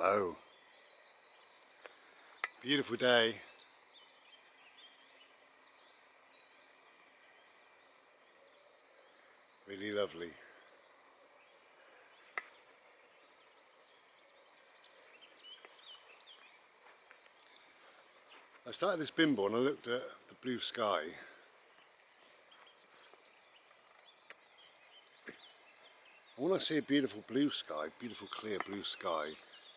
Hello. Beautiful day. Really lovely. I started this bimbo and I looked at the blue sky. And when I see a beautiful blue sky, beautiful clear blue sky,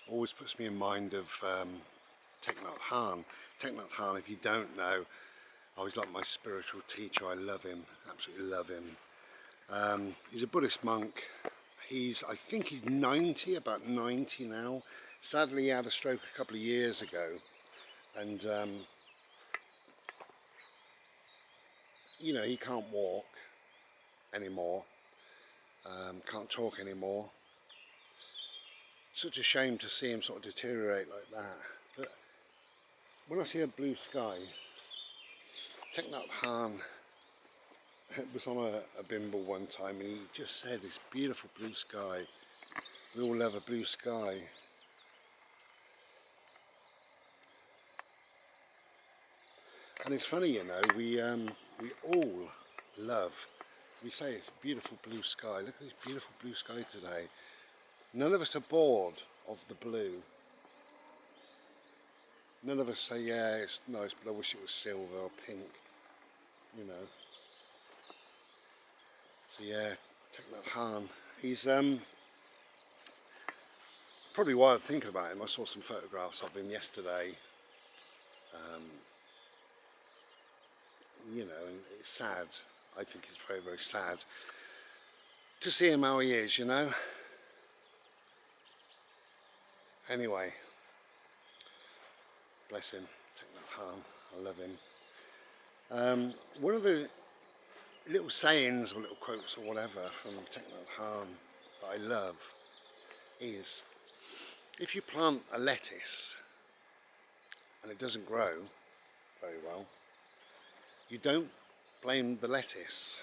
always puts me in mind of Thich Nhat Hanh. Thich Nhat Hanh, if you don't know, I always like my spiritual teacher. I love him, absolutely love him. He's a Buddhist monk. I think he's 90, about 90 now. Sadly, he had a stroke a couple of years ago, and you know, he can't walk anymore, can't talk anymore. Such a shame to see him sort of deteriorate like that. But when I see a blue sky, Thich Nhat Hanh was on a bimble one time and he just said, this beautiful blue sky, we all love a blue sky. And it's funny, you know, we all love, we say it's a beautiful blue sky. Look at this beautiful blue sky today. None of us are bored of the blue. None of us say, yeah, it's nice, but I wish it was silver or pink, you know. So yeah, Thich Nhat Hanh. He's probably while I'm thinking about him, I saw some photographs of him yesterday. You know, and it's sad. I think it's very, very sad to see him how he is, you know. Anyway, bless him, Thich Nhat Hanh. I love him. One of the little sayings or little quotes or whatever from Thich Nhat Hanh that I love is, if you plant a lettuce and it doesn't grow very well, you don't blame the lettuce.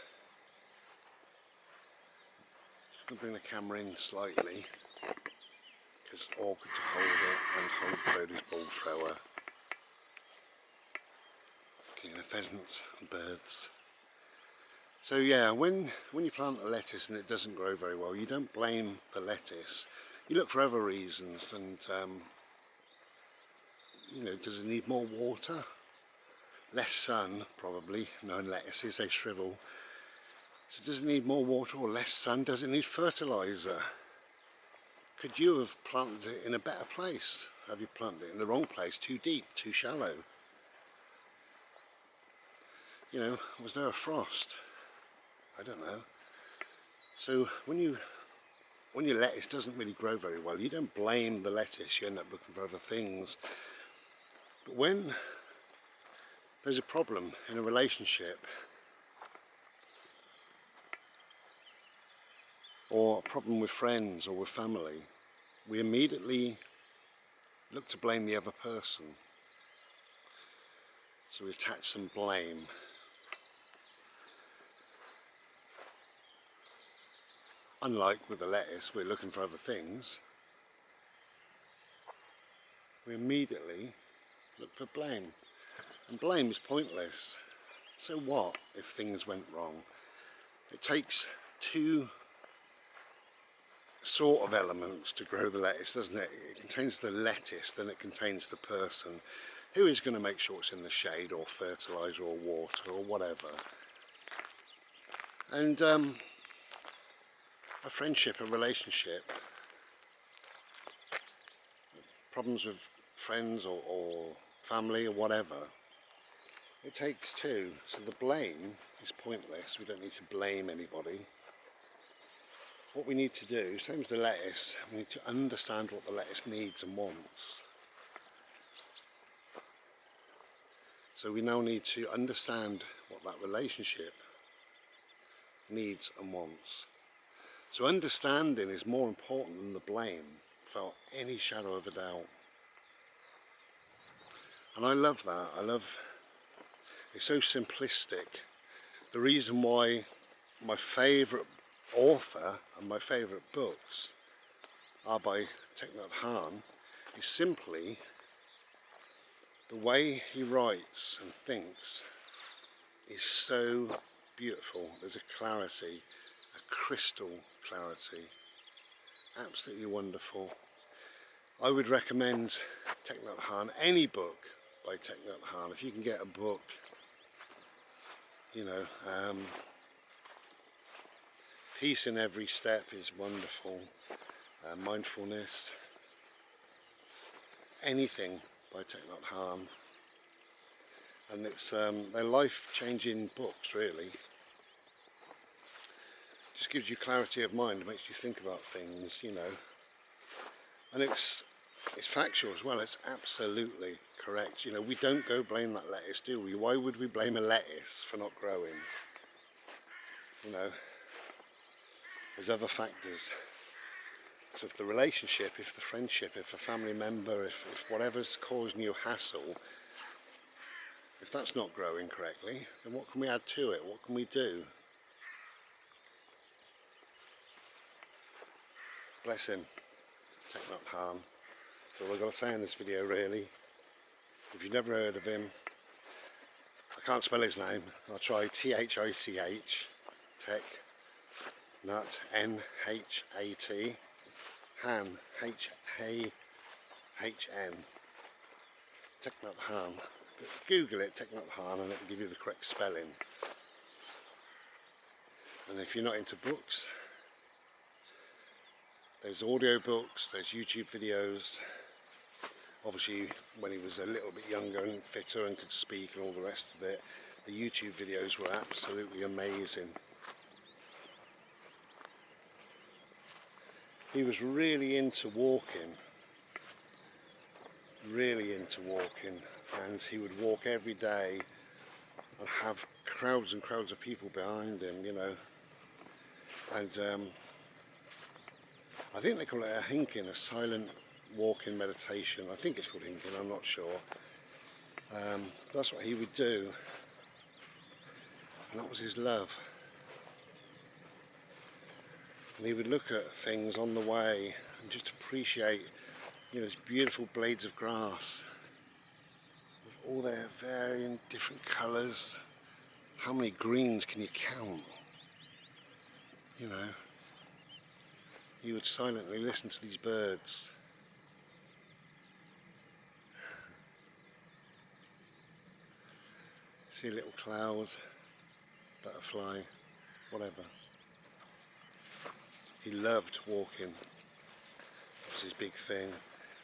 Just going to bring the camera in slightly because it's awkward to hold it and hold produce ball thrower. You know, pheasants and birds. So yeah, when you plant a lettuce and it doesn't grow very well, you don't blame the lettuce. You look for other reasons, and you know, does it need more water? Less sun, probably. Knowing lettuces, they shrivel. So does it need more water or less sun? Does it need fertiliser? Could you have planted it in a better place? Have you planted it in the wrong place? Too deep, too shallow? You know, was there a frost? I don't know. So when your lettuce doesn't really grow very well, you don't blame the lettuce, you end up looking for other things. But when there's a problem in a relationship, or a problem with friends or with family, we immediately look to blame the other person. So we attach some blame. Unlike with the lettuce, we're looking for other things. We immediately look for blame. And blame is pointless. So what if things went wrong? It takes two sort of elements to grow the lettuce, doesn't it? It contains the lettuce, then it contains the person who is going to make sure it's in the shade or fertiliser or water or whatever. And a friendship, a relationship, problems with friends or family or whatever, it takes two. So the blame is pointless. We don't need to blame anybody. What we need to do, same as the lettuce, we need to understand what the lettuce needs and wants. So we now need to understand what that relationship needs and wants. So understanding is more important than the blame, without any shadow of a doubt. And I love that. It's so simplistic. The reason why my favourite author and my favourite books are by Thich Nhat Hanh is simply the way he writes and thinks is so beautiful. There's a clarity, a crystal clarity, absolutely wonderful. I would recommend Thich Nhat Hanh, any book by Thich Nhat Hanh. If you can get a book, you know, Peace in Every Step is wonderful, mindfulness, anything by Thich Nhat Hanh. And it's they're life-changing books, really. Just gives you clarity of mind, makes you think about things, you know. And it's factual as well. It's absolutely correct. You know, we don't go blame that lettuce, do we? Why would we blame a lettuce for not growing? You know, there's other factors. So if the relationship, if the friendship, if a family member, if whatever's causing you hassle, if that's not growing correctly, then what can we add to it? What can we do? Bless him, Thich Nhat Hanh. That's all I've got to say in this video, really. If you've never heard of him, I can't spell his name. I'll try T-H-I-C-H, Thich Nhat, N-H-A-T, Han, H-A-H-N, Thich Nhat Hanh. Google it, Thich Nhat Hanh, and it'll give you the correct spelling. And if you're not into books, there's audio books, there's YouTube videos. Obviously, when he was a little bit younger and fitter and could speak and all the rest of it, the YouTube videos were absolutely amazing. He was really into walking, and he would walk every day and have crowds and crowds of people behind him, you know. And I think they call it a hinkin, a silent walking meditation. I think it's called hinkin, I'm not sure. That's what he would do, and that was his love. And he would look at things on the way and just appreciate, you know, these beautiful blades of grass with all their varying different colours. How many greens can you count? You know, he would silently listen to these birds. See a little cloud, butterfly, whatever. He loved walking. That was his big thing.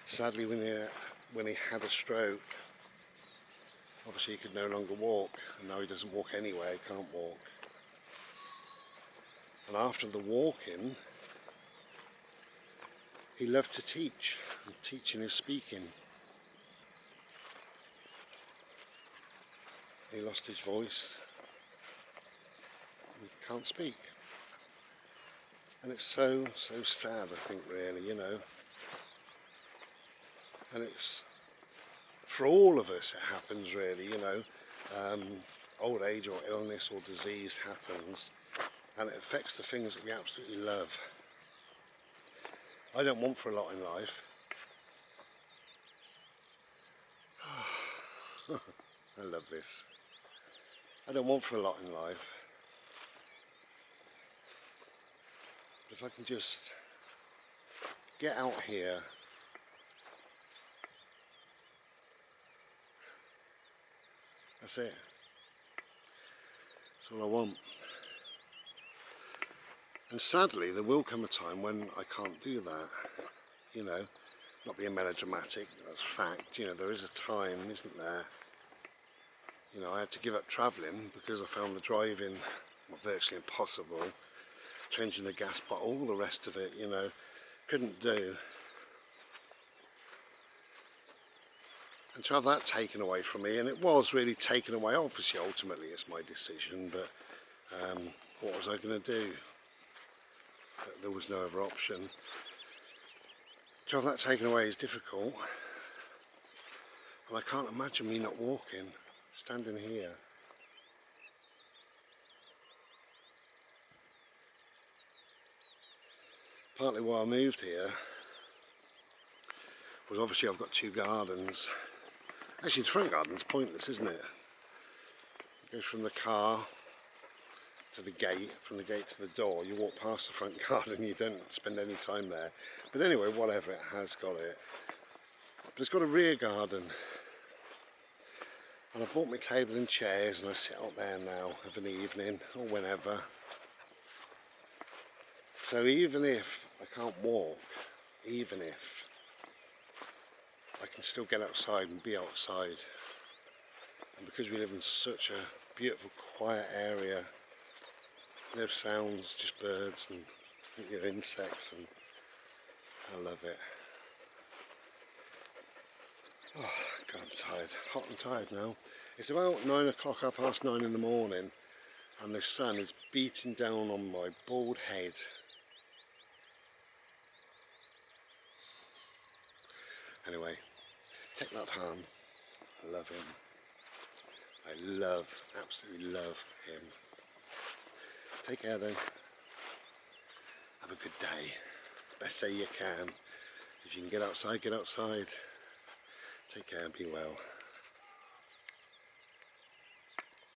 Sadly, when he had a stroke, obviously he could no longer walk, and now he doesn't walk anyway, he can't walk. And after the walking, he loved to teach, and teaching is speaking. He lost his voice, and can't speak. And it's so sad, I think, really, you know. And it's, for all of us it happens, really, you know. Old age or illness or disease happens, and it affects the things that we absolutely love. I don't want for a lot in life. I love this. I don't want for a lot in life. But if I can just get out here, that's it. That's all I want. And sadly, there will come a time when I can't do that. You know, not being melodramatic, that's fact. You know, there is a time, isn't there? You know, I had to give up travelling because I found the driving virtually impossible. Changing the gas bottle, all the rest of it, you know, couldn't do. And to have that taken away from me, and it was really taken away, obviously ultimately it's my decision, but what was I going to do? There was no other option. To have that taken away is difficult, and I can't imagine me not walking, standing here. Partly why I moved here Because obviously I've got two gardens. Actually the front garden's pointless, isn't it? It goes from the car to the gate, from the gate to the door. You walk past the front garden, you don't spend any time there. But anyway, whatever, it has got it. But it's got a rear garden. And I bought my table and chairs and I sit out there now of an evening or whenever. So even if I can't walk, even if, I can still get outside and be outside. And because we live in such a beautiful, quiet area, no sounds, just birds and insects, and I love it. Oh God, I'm tired, hot and tired now. It's about 9 o'clock, 9:30 in the morning, and the sun is beating down on my bald head. Anyway, take that Han, I love him. I absolutely love him. Take care then. Have a good day. Best day you can. If you can get outside, get outside. Take care and be well.